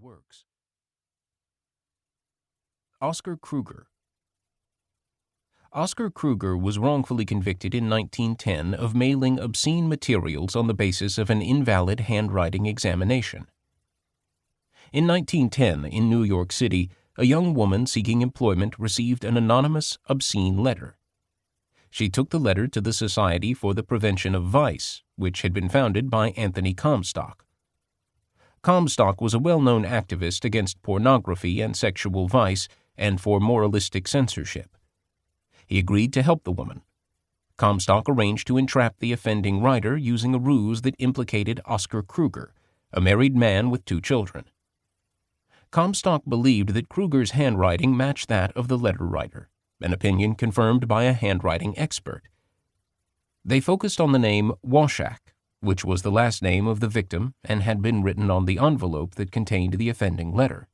works. Oscar Kruger. Oscar Kruger was wrongfully convicted in 1910 of mailing obscene materials on the basis of an invalid handwriting examination. In 1910, in New York City, a young woman seeking employment received an anonymous, obscene letter. She took the letter to the Society for the Prevention of Vice, which had been founded by Anthony Comstock. Comstock was a well-known activist against pornography and sexual vice and for moralistic censorship. He agreed to help the woman. Comstock arranged to entrap the offending writer using a ruse that implicated Oscar Kruger, a married man with 2 children. Comstock believed that Kruger's handwriting matched that of the letter writer, an opinion confirmed by a handwriting expert. They focused on the name Washak, which was the last name of the victim and had been written on the envelope that contained the offending letter.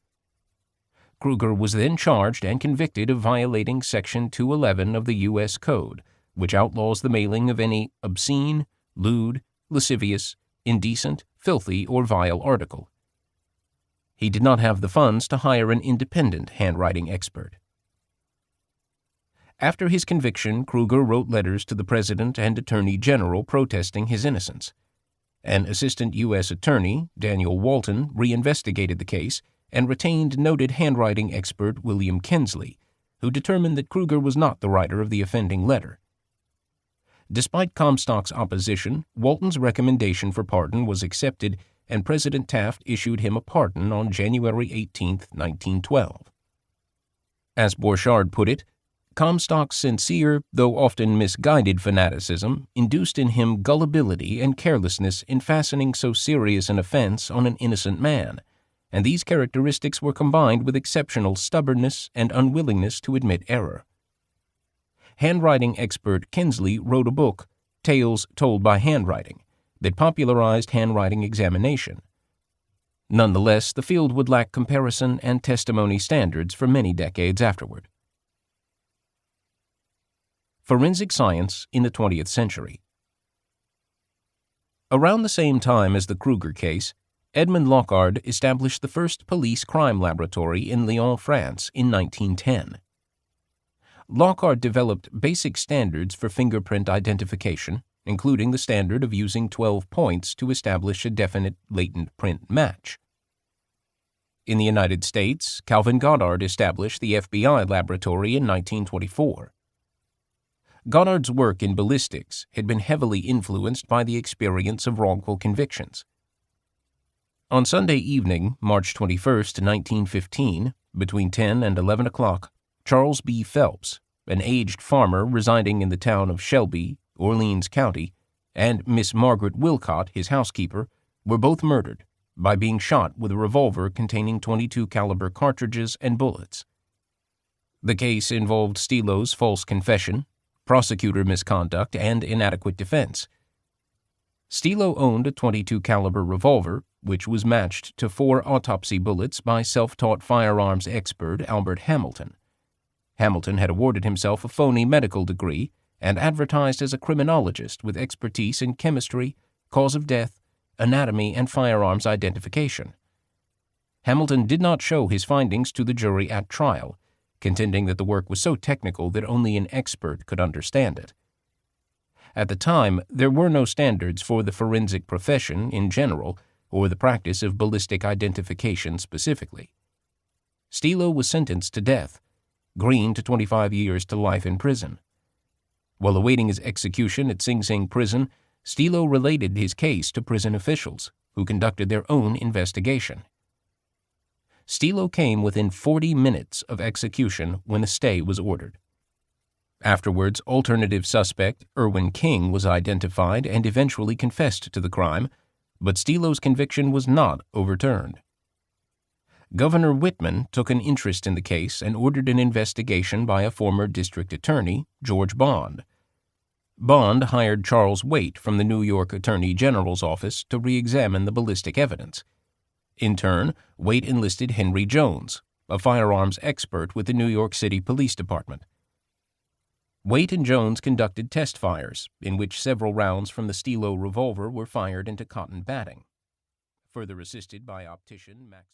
Kruger was then charged and convicted of violating Section 211 of the U.S. Code, which outlaws the mailing of any obscene, lewd, lascivious, indecent, filthy, or vile article. He did not have the funds to hire an independent handwriting expert. After his conviction, Kruger wrote letters to the President and Attorney General protesting his innocence. An assistant U.S. attorney, Daniel Walton, reinvestigated the case and retained noted handwriting expert William Kinsley, who determined that Kruger was not the writer of the offending letter. Despite Comstock's opposition, Walton's recommendation for pardon was accepted, and President Taft issued him a pardon on January 18, 1912. As Borchardt put it, Comstock's sincere, though often misguided fanaticism induced in him gullibility and carelessness in fastening so serious an offense on an innocent man, and these characteristics were combined with exceptional stubbornness and unwillingness to admit error. Handwriting expert Kinsley wrote a book, Tales Told by Handwriting, that popularized handwriting examination. Nonetheless, the field would lack comparison and testimony standards for many decades afterward. Forensic science in the 20th century. Around the same time as the Kruger case, Edmond Locard established the first police crime laboratory in Lyon, France in 1910. Locard developed basic standards for fingerprint identification, including the standard of using 12 points to establish a definite latent print match. In the United States, Calvin Goddard established the FBI laboratory in 1924. Goddard's work in ballistics had been heavily influenced by the experience of wrongful convictions. On Sunday evening, March 21, 1915, between 10 and 11 o'clock, Charles B. Phelps, an aged farmer residing in the town of Shelby, Orleans County, and Miss Margaret Wilcott, his housekeeper, were both murdered by being shot with a revolver containing .22 caliber cartridges and bullets. The case involved Stilo's false confession, prosecutor misconduct, and inadequate defense. Stilo owned a .22 caliber revolver, which was matched to 4 autopsy bullets by self-taught firearms expert Albert Hamilton. Hamilton had awarded himself a phony medical degree and advertised as a criminologist with expertise in chemistry, cause of death, anatomy, and firearms identification. Hamilton did not show his findings to the jury at trial, contending that the work was so technical that only an expert could understand it. At the time, there were no standards for the forensic profession in general or the practice of ballistic identification specifically. Stilo was sentenced to death, Green to 25 years to life in prison. While awaiting his execution at Sing Sing prison, Stilo related his case to prison officials, who conducted their own investigation. Stilo came within 40 minutes of execution when a stay was ordered. Afterwards, alternative suspect Irwin King was identified and eventually confessed to the crime, but Stilo's conviction was not overturned. Governor Whitman took an interest in the case and ordered an investigation by a former district attorney, George Bond. Bond hired Charles Waite from the New York Attorney General's office to re-examine the ballistic evidence. In turn, Waite enlisted Henry Jones, a firearms expert with the New York City Police Department. Waite and Jones conducted test fires, in which several rounds from the Stilo revolver were fired into cotton batting. Further assisted by optician Max